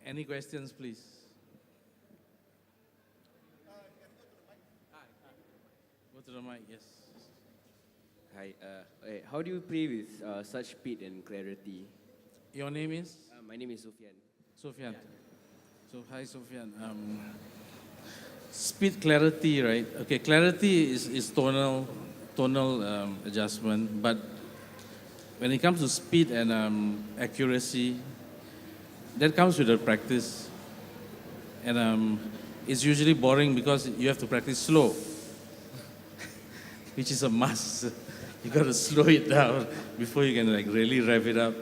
Any questions, please? Go to the mic, yes. Hi, how do you play with such speed and clarity? Your name is? My name is Sufyan. Sufyan. So, hi, Sufyan. Speed clarity, right? Okay, clarity is tonal adjustment, but when it comes to speed and accuracy, that comes with the practice. And it's usually boring because you have to practice slow, which is a must. You got to slow it down before you can like really rev it up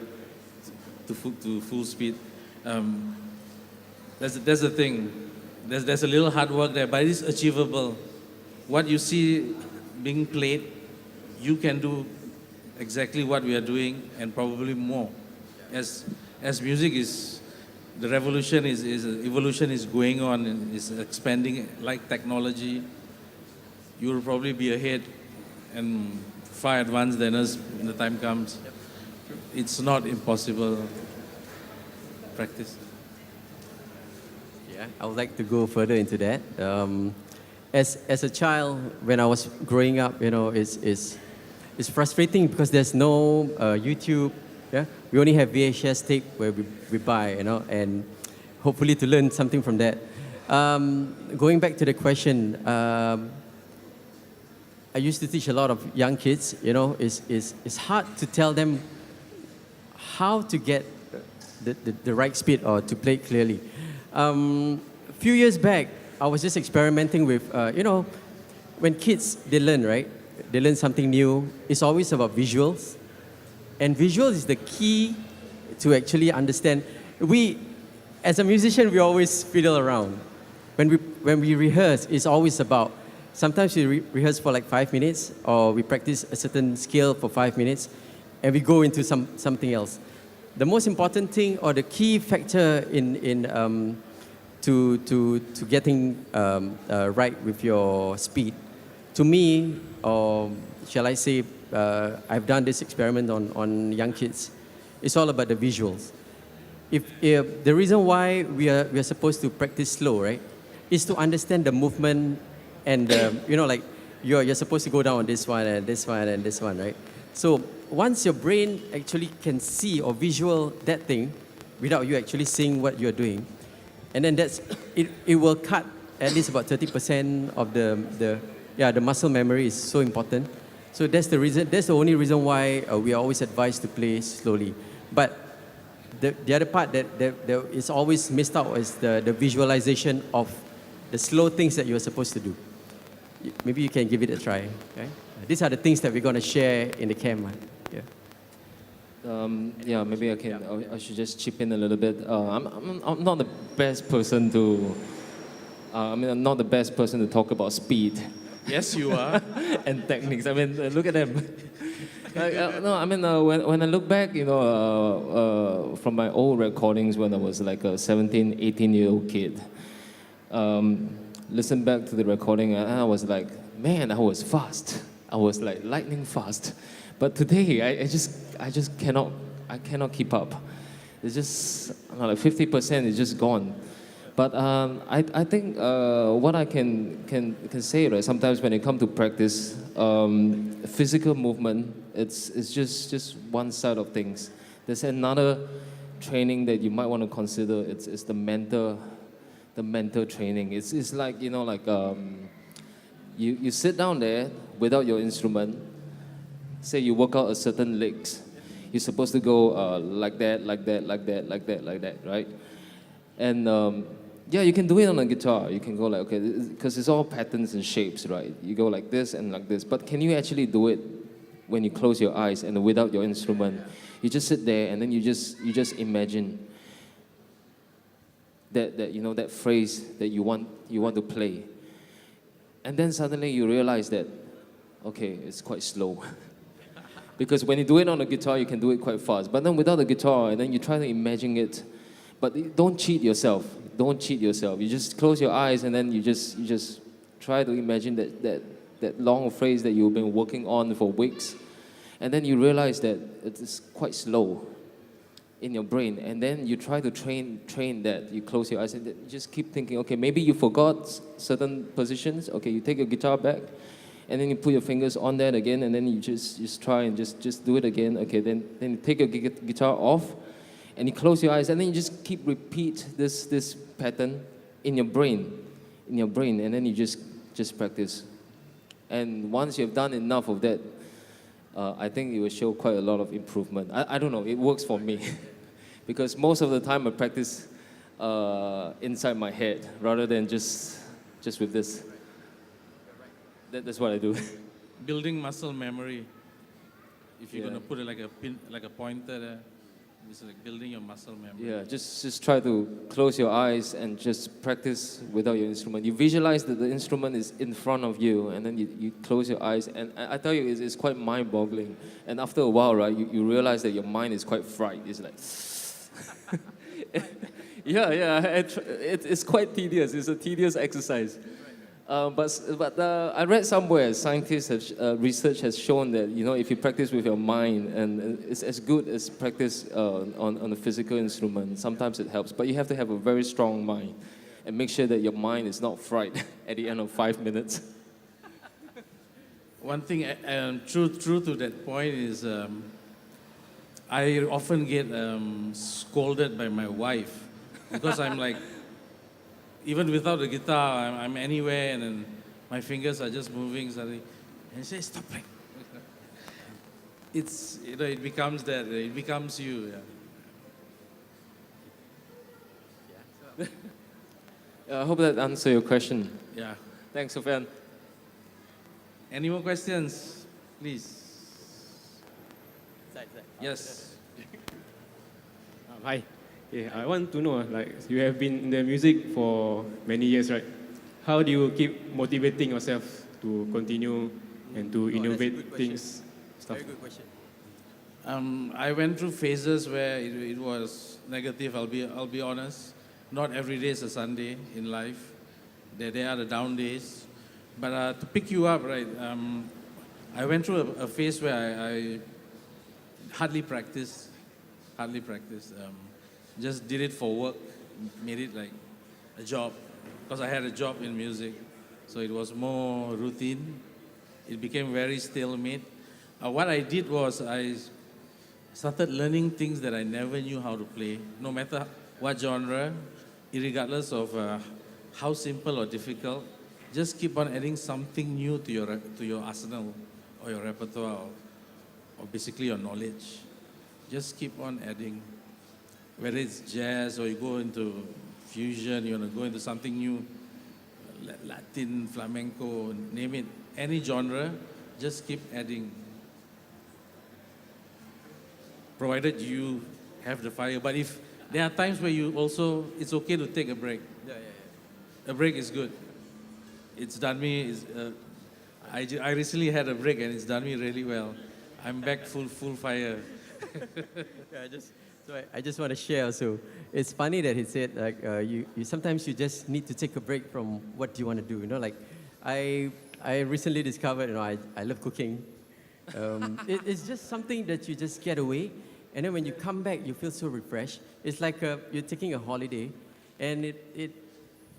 to full speed. That's the thing. There's a little hard work there, but it's achievable. What you see being played, you can do exactly what we are doing and probably more. As music is, the revolution is evolution is going on and is expanding like technology. You will probably be ahead and far advanced than us when the time comes. It's not impossible. Practice. Yeah, I would like to go further into that. As a child, when I was growing up, it's frustrating because there's no YouTube. Yeah, we only have VHS tape where we buy, and hopefully to learn something from that. Going back to the question, I used to teach a lot of young kids. It's hard to tell them how to get the right speed or to play clearly. A few years back, I was just experimenting with, when kids, they learn, right? They learn something new. It's always about visuals. And visuals is the key to actually understand. As a musician, we always fiddle around. When we rehearse, it's always about, sometimes we rehearse for like 5 minutes, or we practice a certain scale for 5 minutes, and we go into something else. The most important thing or the key factor to getting right with your speed, to me, or shall I say, I've done this experiment on young kids. It's all about the visuals. If the reason why we are supposed to practice slow, right, is to understand the movement and like you're supposed to go down on this one and this one and this one, right? So once your brain actually can see or visual that thing without you actually seeing what you're doing, and then it will cut at least about 30% of the muscle memory is so important. So that's the only reason why we are always advised to play slowly. But the other part that is always missed out is the visualization of the slow things that you're supposed to do. Maybe you can give it a try. Okay? These are the things that we're going to share in the camp. Yeah, maybe I should just chip in a little bit. I'm not the best person to. I'm not the best person to talk about speed. Yes, you are. And techniques. I mean, look at them. No, I mean, when I look back, from my old recordings when I was like a 17, 18-year-old kid, listen back to the recording, and I was like, man, I was fast. I was like lightning fast. But today, I just cannot keep up. It's just like 50% is just gone. But I think what I can say, right, sometimes when it comes to practice, physical movement, it's just one side of things. There's another training that you might want to consider. It's the mental training. It's like, you sit down there without your instrument. Say you work out a certain legs. You're supposed to go like that, like that, like that, like that, like that, right? And yeah, you can do it on a guitar. You can go like, okay, because it's all patterns and shapes, right? You go like this and like this. But can you actually do it when you close your eyes and without your instrument? You just sit there and then you just imagine that phrase that you want to play. And then suddenly you realize that, okay, it's quite slow. Because when you do it on a guitar, you can do it quite fast. But then without a guitar, and then you try to imagine it. But don't cheat yourself. Don't cheat yourself. You just close your eyes and then you just try to imagine that long phrase that you've been working on for weeks. And then you realize that it's quite slow. in your brain, and then you try to train that. You close your eyes and then you just keep thinking, okay, maybe you forgot certain positions. Okay, you take your guitar back, and then you put your fingers on that again, and then you just try and just do it again. Okay, then you take your guitar off, and you close your eyes, and then you just keep repeat this pattern in your brain, and then you just practice. And once you've done enough of that, I think it will show quite a lot of improvement. I don't know, it works for me. Because most of the time I practice inside my head rather than just with this. That's what I do. Building muscle memory. If you're Yeah. going to put it like a pin, like a pointer there, it's like building your muscle memory. Yeah, just try to close your eyes and just practice without your instrument. You visualize that the instrument is in front of you, and then you close your eyes. And I tell you, it's quite mind-boggling. And after a while, right, you realize that your mind is quite fried. It's like, it's quite tedious. It's a tedious exercise. But I read somewhere scientists have research has shown that if you practice with your mind, and it's as good as practice on a physical instrument. Sometimes it helps, but you have to have a very strong mind and make sure that your mind is not fried at the end of 5 minutes. One thing, true to that point is, I often get scolded by my wife because I'm like, even without the guitar, I'm anywhere, and then my fingers are just moving suddenly, and she says, "Stop playing." It's it becomes that, it becomes you. Yeah. I hope that answers your question. Yeah. Thanks, Sophian. Any more questions, please? Yes. Hi. Yeah, I want to know, like, you have been in the music for many years, right? How do you keep motivating yourself to continue and to innovate things, stuff? Very good question. I went through phases where it was negative. I'll be honest. Not every day is a Sunday in life. There are the down days. But to pick you up, right? I went through a phase where I hardly practiced. Just did it for work, made it like a job, because I had a job in music. So it was more routine. It became very stalemate. What I did was I started learning things that I never knew how to play, no matter what genre, irregardless of how simple or difficult. Just keep on adding something new to your arsenal or your repertoire, or basically your knowledge. Just keep on adding. Whether it's jazz or you go into fusion, you want to go into something new, Latin, flamenco, name it, any genre, just keep adding. Provided you have the fire. But if there are times where it's okay to take a break. A break is good. It's done me, I recently had a break and it's done me really well. I'm back full fire. I just want to share also. It's funny that he said, like, you sometimes you just need to take a break from what you want to do. Like, I recently discovered, I love cooking. It's just something that you just get away, and then when you come back, you feel so refreshed. It's like you're taking a holiday, and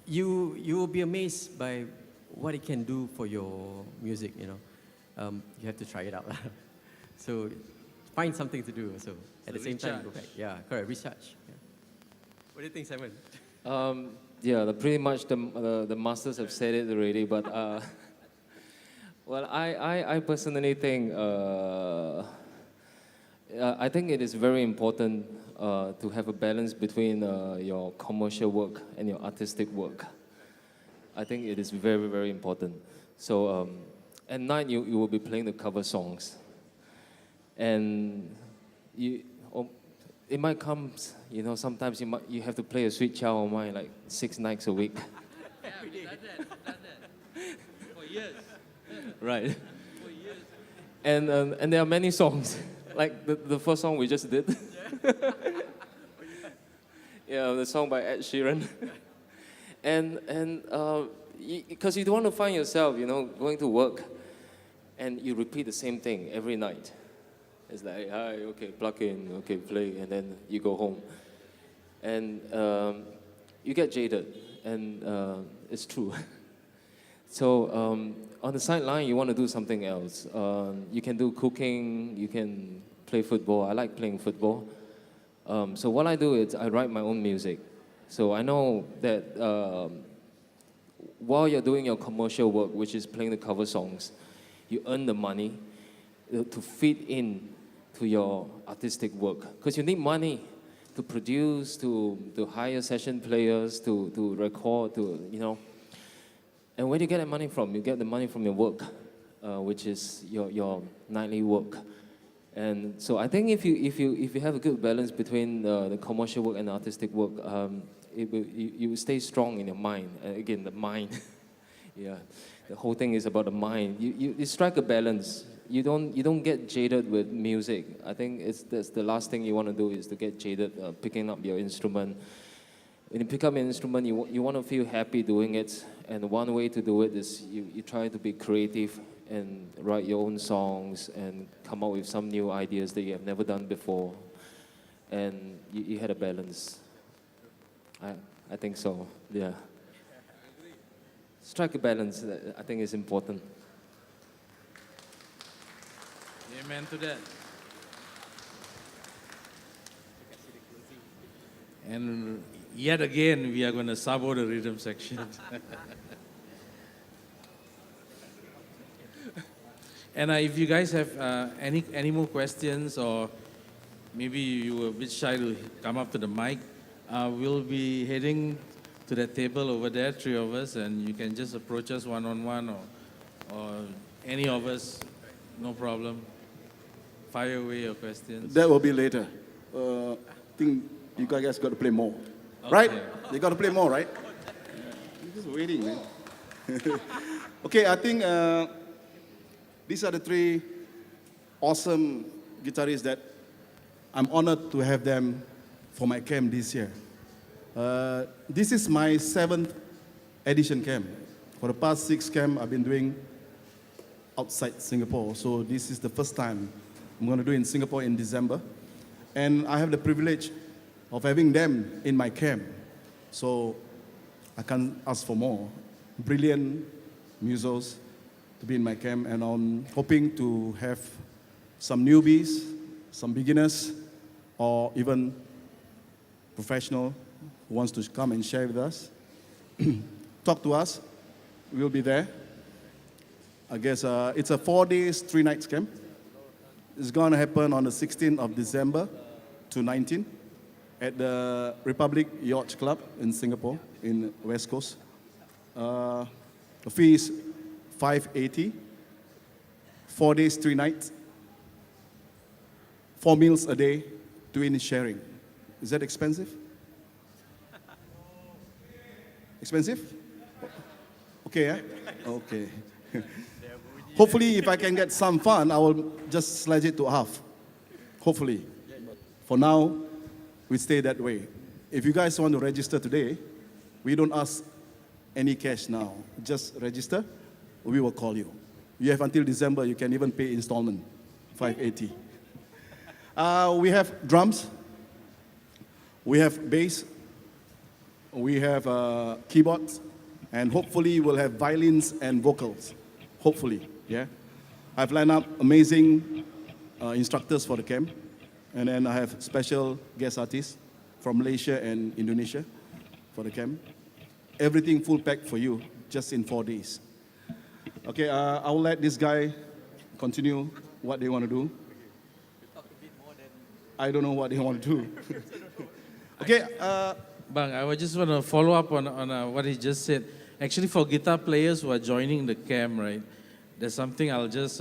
you will be amazed by what it can do for your music. You have to try it out. So find something to do. So at the same time, go back. Yeah, correct. Recharge. Yeah. What do you think, Simon? Pretty much the masters have said it already. But well, I personally think I think it is very important to have a balance between your commercial work and your artistic work. I think it is very, very important. So at night you will be playing the cover songs, and it might come, sometimes you have to play a Sweet Child of Mine like 6 nights a week. Yeah, we've done that. For years. Right. For years. And there are many songs, like the first song we just did. Yeah, the song by Ed Sheeran. And because you don't want to find yourself, going to work, and you repeat the same thing every night. It's like, hi, okay, plug in, okay, play, and then you go home. And you get jaded, and it's true. So on the sideline, you want to do something else. You can do cooking, you can play football. I like playing football. So what I do is I write my own music. So I know that while you're doing your commercial work, which is playing the cover songs, you earn the money to feed in to your artistic work. Because you need money to produce, to hire session players, to record, you know. And where do you get that money from? You get the money from your work, which is your nightly work. And so I think if you have a good balance between the commercial work and the artistic work, you will stay strong in your mind. Again, the mind. Yeah, the whole thing is about the mind. You strike a balance. You don't get jaded with music. I think that's the last thing you want to do is to get jaded picking up your instrument. When you pick up an instrument, you want to feel happy doing it. And one way to do it is you try to be creative and write your own songs and come up with some new ideas that you have never done before. And you had a balance. I think so, yeah. Strike a balance, I think is important. Amen to that. And yet again, we are going to sabo the rhythm section. And if you guys have any more questions, or maybe you were a bit shy to come up to the mic, we'll be heading to that table over there, 3 of us, and you can just approach us one-on-one, or any of us, no problem. Fire away your questions. That will be later. I think you guys got to play more, right? You got to play more, right? I'm just waiting, man. Okay, I think these are the 3 awesome guitarists that I'm honored to have them for my camp this year. This is my 7th edition camp. For the past 6 camps, I've been doing outside Singapore. So this is the first time I'm going to do in Singapore in December. And I have the privilege of having them in my camp. So I can't ask for more. Brilliant musos to be in my camp. And I'm hoping to have some newbies, some beginners, or even professional who wants to come and share with us. Talk to us. We'll be there. I guess it's a 4 days, 3 nights camp. It's going to happen on the 16th of December to 19th at the Republic Yacht Club in Singapore, in West Coast. The fee is $580, 4 days, 3 nights, 4 meals a day, twin sharing. Is that expensive? Expensive? Okay, yeah? Okay. Hopefully, if I can get some fun, I will just slice it to half. Hopefully. For now, we stay that way. If you guys want to register today, we don't ask any cash now. Just register, we will call you. You have until December, you can even pay installment, $580. We have drums, we have bass, we have keyboards, and hopefully we'll have violins and vocals. Hopefully, yeah. I've lined up amazing instructors for the camp, and then I have special guest artists from Malaysia and Indonesia for the camp. Everything full packed for you, just in 4 days. Okay, I will let this guy continue what they want to do. I don't know what they want to do. Okay. Bang, I just want to follow up on what he just said. Actually, for guitar players who are joining the camp, right, there's something I'll just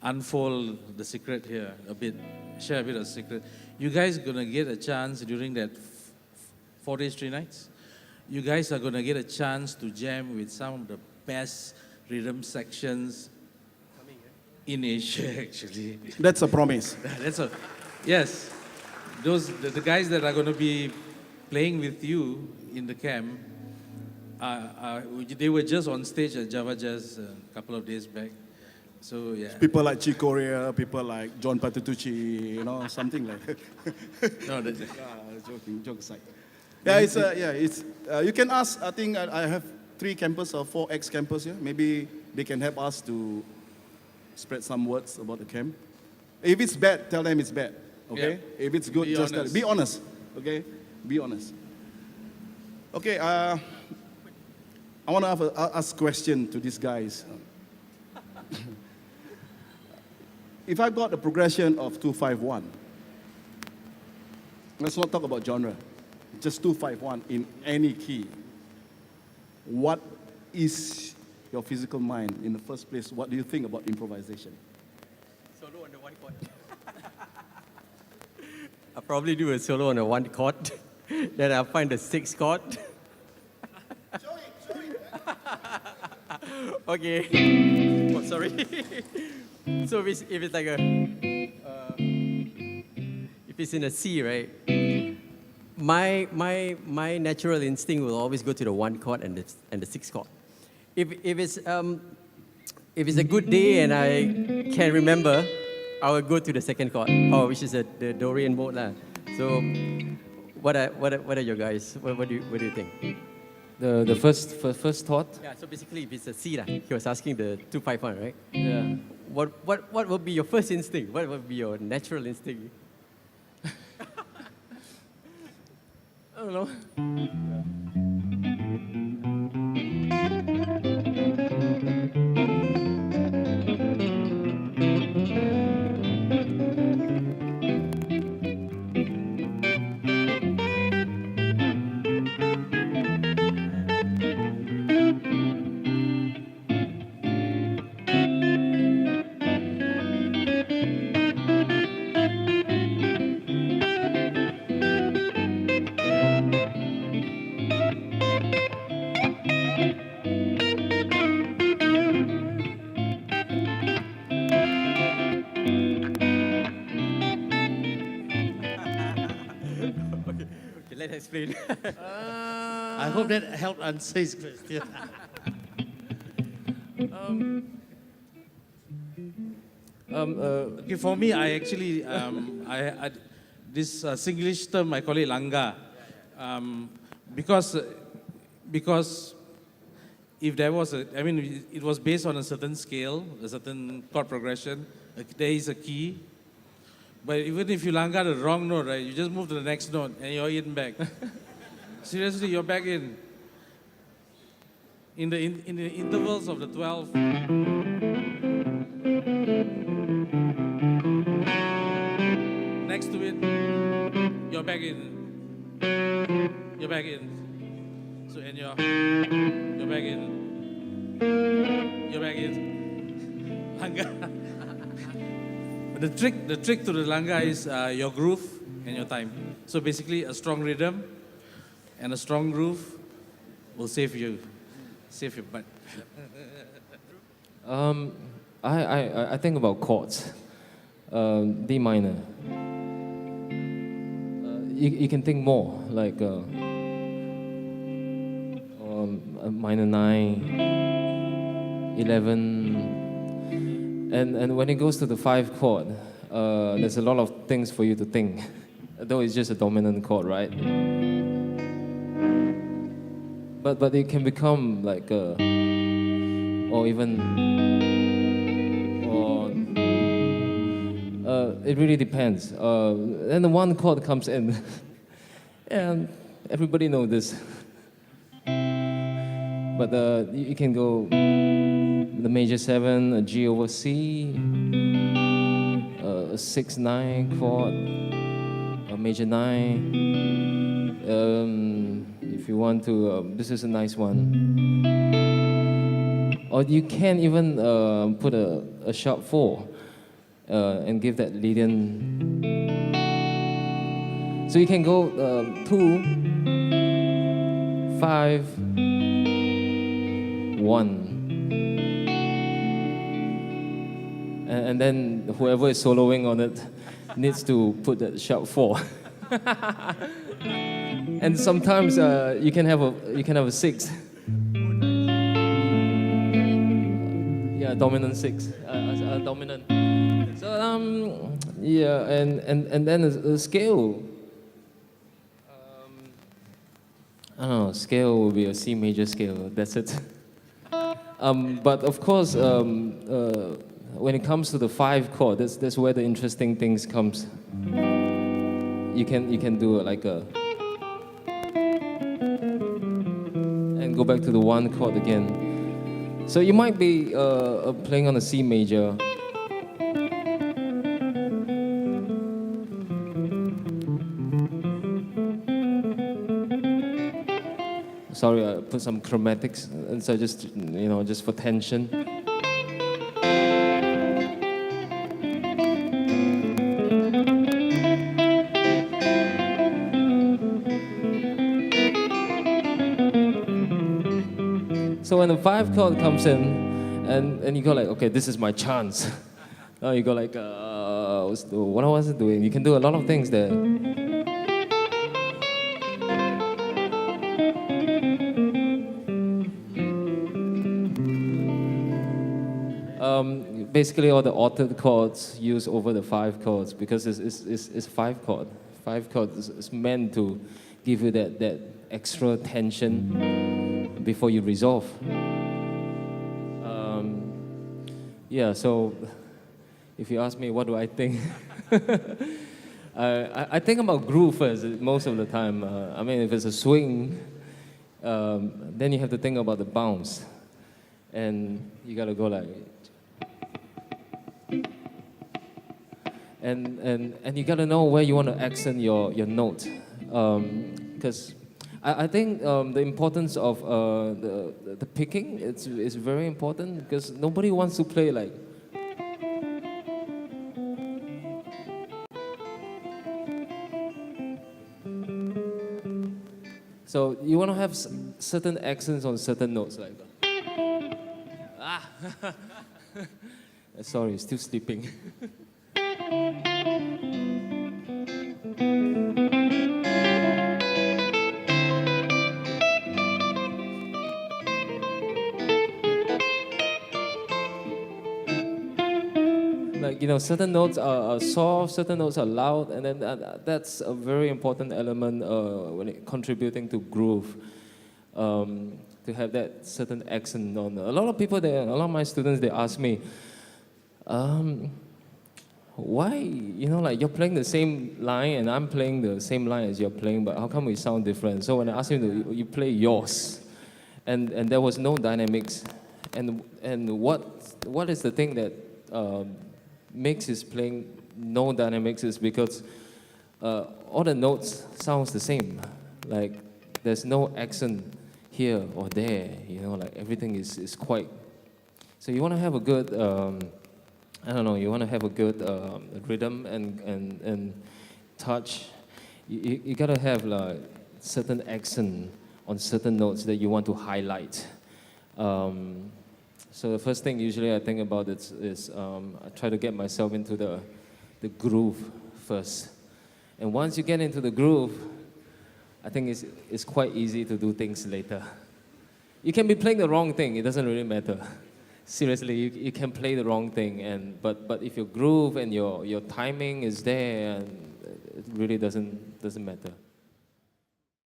unfold the secret here a bit, share a bit of secret. You guys are going to get a chance during that 4 days, 3 nights. You guys are going to get a chance to jam with some of the best rhythm sections in Asia, actually. That's a promise. Yes. The guys that are going to be playing with you in the camp, they were just on stage at Java Jazz a couple of days back. So yeah. People like Chick Corea, people like John Patitucci, you know, something like that. No, that's, Joke aside. It's you can ask. I think I have 3 campers or 4 ex-campers here. Maybe they can help us to spread some words about the camp. If it's bad, tell them it's bad. Okay. Yeah. If it's good, Be just honest. be honest. Okay. Be honest. Okay. I want to ask a question to these guys. If I got a progression of 251, let's not talk about genre, just 251 in any key. What is your physical mind in the first place? What do you think about improvisation? Solo on the 1 chord. I'll probably do a solo on the 1 chord. Then I'll find the 6 chord. Okay. Oh, sorry. So if it's like a, if it's in a C, right? My natural instinct will always go to the 1 chord and the 6 chord. If it's a good day and I can remember, I will go to the 2nd chord, which is the Dorian mode lah. So, what are your guys? What do you think? The first thought. Yeah. So basically, if it's a C lah, he was asking the 251, right? Yeah. What would be your first instinct? What would be your natural instinct? I don't know. Okay, let's explain. I hope that helped answer his question. Okay, for me, I actually, I this Singlish term, I call it langa. Because if there was it was based on a certain scale, a certain chord progression, there is a key. But even if you langa the wrong note, right, you just move to the next note and you're in back. Seriously, you're back in. In the intervals of the 12. Next to it, you're back in. You're back in. So and you're back in. You're back in. Langa. But the trick to the langa is your groove and your time. So basically, a strong rhythm and a strong groove will save your butt. I think about chords. D minor. You can think more, like minor 9, 11, and when it goes to the 5 chord, there's a lot of things for you to think, though it's just a dominant chord, right? But it can become like or even, it really depends. Then the 1 chord comes in, and everybody knows this. But you can go the major 7, a G over C, a 6/9 chord, a major 9. If you want to, this is a nice one. Or you can even put a sharp 4 and give that Lydian. So you can go 2, 5, 1. And then whoever is soloing on it needs to put that sharp 4. And sometimes you can have a 6. Yeah, Yeah, dominant 6. Dominant. So yeah, and then a scale. I don't know. Scale will be a C major scale. That's it. But of course, when it comes to the 5 chord, that's where the interesting things comes. You can do it like a, and go back to the 1 chord again. So you might be playing on a C major. Sorry, I put some chromatics inside just just for tension. So when the 5 chord comes in, and you go like, okay, this is my chance. Now you go like, what was I doing? You can do a lot of things there. Basically, all the altered chords used over the 5 chords because it's 5 chord. 5 chords is meant to give you that extra tension before you resolve. Yeah, so if you ask me, what do I think? I think about groove first most of the time. I mean, if it's a swing, then you have to think about the bounce, and you gotta go like. And you gotta know where you want to accent your note, because I think the importance of the picking is very important because nobody wants to play like. So you want to have certain accents on certain notes like. Sorry, still sleeping. Like, certain notes are soft, certain notes are loud, and then that's a very important element when it contributing to groove. To have that certain accent on. A lot of my students, they ask me, why, like you're playing the same line and I'm playing the same line as you're playing, but how come we sound different? So when I asked him you play yours, and there was no dynamics, and what is the thing that makes his playing no dynamics is because all the notes sounds the same, like there's no accent here or there, like everything is quite. So you want to have a good. You want to have a good rhythm and touch. You gotta have like certain accent on certain notes that you want to highlight. So the first thing usually I think about is I try to get myself into the groove first. And once you get into the groove, I think it's quite easy to do things later. You can be playing the wrong thing, it doesn't really matter. Seriously, you can play the wrong thing, but if your groove and your timing is there, it really doesn't matter.